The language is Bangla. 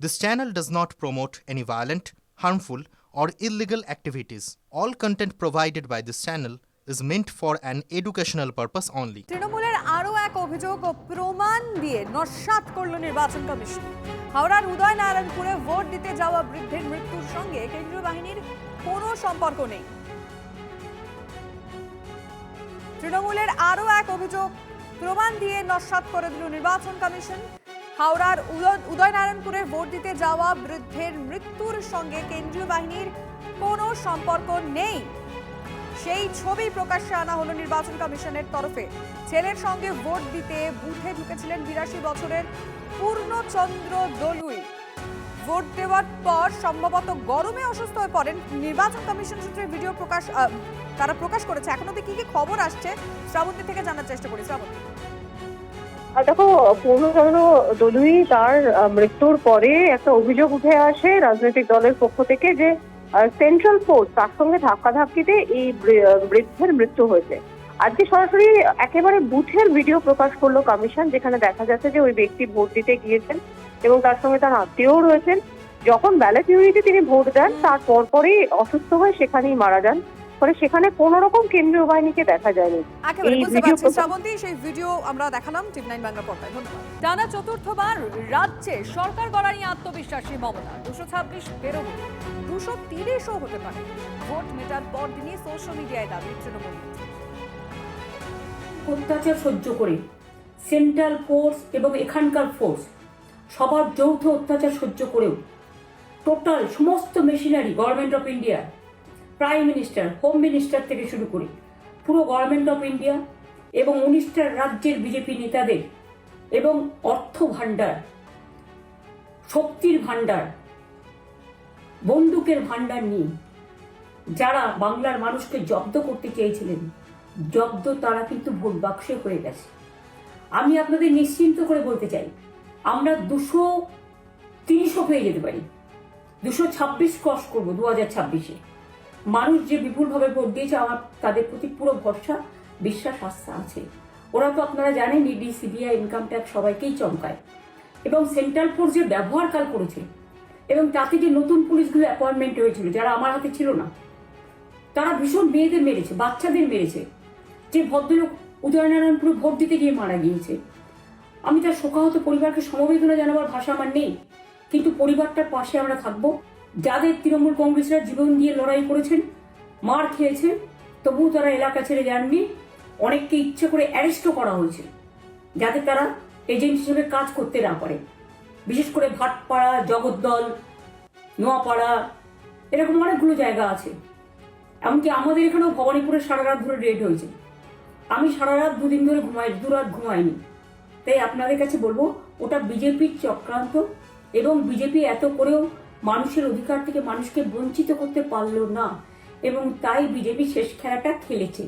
This channel does not promote any violent, harmful, or illegal activities. All content provided by this channel is meant for an educational purpose only. তৃণমূলের আরও এক অভিযোগ ও প্রমাণ দিয়ে নস্যাৎ করল নির্বাচন কমিশন। হাওড়ার উদয়নারায়ণপুরে ভোট দিতে যাওয়া বৃদ্ধের মৃত্যুর সঙ্গে কেন্দ্রীয় বাহিনীর কোনো সম্পর্ক নেই। তৃণমূলের আরও এক অভিযোগ প্রমাণ দিয়ে নস্যাৎ করে দিল নির্বাচন কমিশন। হাওড়ার উদয়নারায়ণপুরে ভোট দিতে যাওয়া বৃদ্ধের মৃত্যুর সঙ্গে কেন্দ্রীয় বাহিনীর কোনো সম্পর্ক নেই, সেই ছবি প্রকাশ্যে আনা হলো নির্বাচন কমিশনের তরফে। ছেলের সঙ্গে ভোট দিতে বুথে ঢুকেছিলেন 82 বছরের পূর্ণচন্দ্র দলুই। ভোট দেওয়ার পর সম্ভবত গরমে অসুস্থ হয়ে পড়েন। নির্বাচন কমিশন সূত্রে ভিডিও তারা প্রকাশ করেছে। এখন অবধি কি কি খবর আসছে শ্রাবন্তী থেকে জানার চেষ্টা করি। শ্রাবন্তী, দেখো, পূর্ণচন্দ্র দলুই তার মৃত্যুর পরে একটা অভিযোগ উঠে আসে রাজনৈতিক দলের পক্ষ থেকে যে সেন্ট্রাল ফোর্স তার সঙ্গে ধাক্কাধাক্কিতে এই বৃদ্ধের মৃত্যু হয়েছে। আজকে সরাসরি একেবারে বুথের ভিডিও প্রকাশ করলো কমিশন, যেখানে দেখা যাচ্ছে যে ওই ব্যক্তি ভোট দিতে গিয়েছেন এবং তার সঙ্গে তার আত্মীয়ও রয়েছেন। যখন ব্যালট ইউনিটে তিনি ভোট দেন তার পরপরই অসুস্থ হয়ে সেখানেই মারা যান। ফলে সেখানে কোনো রকম কেন্দ্রীয় বাহিনীকে দেখা যায়নি। সেই ভিডিও আমরা দেখালাম টিভি9 বাংলা পর্দায়। ধন্যবাদ। টানা চতুর্থবার রাজ্যে সরকার গড়া নিয়ে আত্মবিশ্বাসী মমতা। 226 বেরোবে, 230ও হতে পারে। ভোট মেটার পর দিনই সোশ্যাল মিডিয়ায় দাবি তৃণমূল। অত্যাচার সহ্য করে সেন্ট্রাল ফোর্স এবং এখানকার ফোর্স সবার যৌথ অত্যাচার সহ্য করেও টোটাল সমস্ত machinery government of India, prime minister, home minister থেকে শুরু করে পুরো গভর্নমেন্ট অফ ইন্ডিয়া এবং 19টা রাজ্যের বিজেপি নেতাদের এবং অর্থ ভাণ্ডার, শক্তির ভাণ্ডার, বন্দুকের ভাণ্ডার নিয়ে যারা বাংলার মানুষকে জব্দ করতে চেয়েছিলেন, জব্দ তারা কিন্তু ভোট বাক্সে হয়ে গেছে। আমি আপনাদের নিশ্চিন্ত করে বলতে চাই, আমরা 230ও পেয়ে যেতে পারি, 226 ক্রস করবো 2026-এ। মানুষ যে বিপুলভাবে ভোট দিয়েছে, আমার তাদের প্রতি পুরো ভরসা, বিশ্বাস, আস্থা আছে। ওরা তো আপনারা জানেন ইডি, সিবিআই, ইনকাম ট্যাক্স সবাইকেই চমকায় এবং সেন্ট্রাল ফোর্স যে ব্যবহার কাল করেছে এবং তাতে যে নতুন পুলিশগুলো অ্যাপয়েন্টমেন্ট হয়েছিল যারা আমার হাতে ছিল না, তারা ভীষণ মেয়েদের মেরেছে, বাচ্চাদের মেরেছে। যে ভদ্রলোক উদয়নারায়ণপুরে ভোট দিতে গিয়ে মারা গিয়েছে, আমি তার শোকাহত পরিবারকে সমবেদনা জানাবার ভাষা আমার নেই, কিন্তু পরিবারটার পাশে আমরা থাকবো। যাদের তৃণমূল কংগ্রেসরা জীবন দিয়ে লড়াই করেছেন, মার খেয়েছেন, তবুও তারা এলাকা ছেড়ে যাননি। অনেককে ইচ্ছে করে অ্যারেস্টও করা হয়েছে যাতে তারা এজেন্ট হিসেবে কাজ করতে না পারে। বিশেষ করে ভাটপাড়া, জগদ্দল, নোয়াপাড়া, এরকম অনেকগুলো জায়গা আছে। এমনকি আমাদের এখানেও ভবানীপুরে সারা রাত ধরে রেড হয়েছে। আমি সারা রাত 2 দিন ধরে দুরাত ঘুমাইনি। তাই আপনাদের কাছে বলবো, ওটা বিজেপির চক্রান্ত এবং বিজেপি এত করেও মানুষের অধিকার থেকে মানুষকে বঞ্চিত করতে পারলো না এবং তাই বিজেপি শেষ খেলাটা খেলেছে।